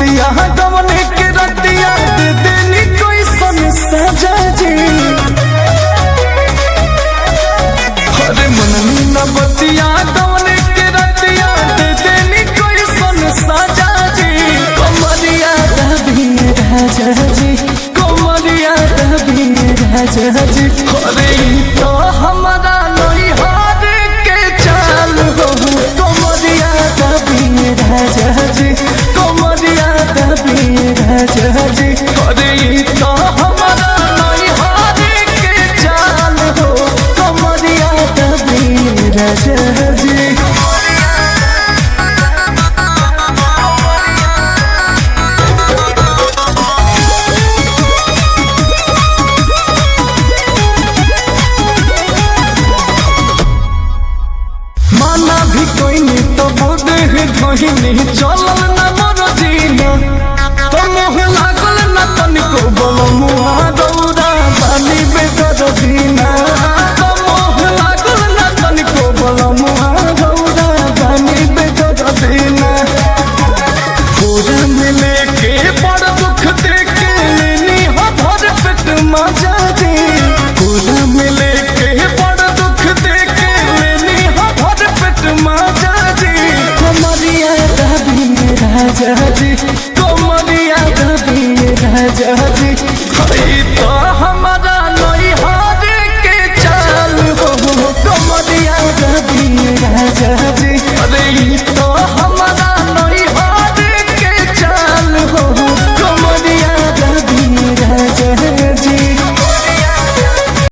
बतिया गवने के रतिया दे देनी कोई सन सजा जी। अरे मननी न बतिया गवने के रतिया दे देनी कोई सन सजा जी। कमरिया दबी राजा जी, कमरिया दबी राजा जी। अरे तो हमारा नहीं हार के चाल हो, कमरिया दबी राजा जी, कमरिया दबी राजा जी। अरे तो हमारा नहीं हार के चाल हो, कमरिया दबी राजा जी। माना भी कोई नहीं तो बोदे धोहिनी चलल न मोर जीना। तो मोह लागल न तनिको बोलो मुहा दौड़ा बानी बेदर दीना। तो मोह लागल न तनिको बोलो मुहा दौड़ा बानी बेदर दीना। पूरा मिले के बड़ दुख देके लेनी हो भर पेट मजा जी। पूरा मिले के बड़ दुख देके लेनी हो भर पेट मजा जी। कमरिया दबी राजा जी, कमरिया दबी राजा जी।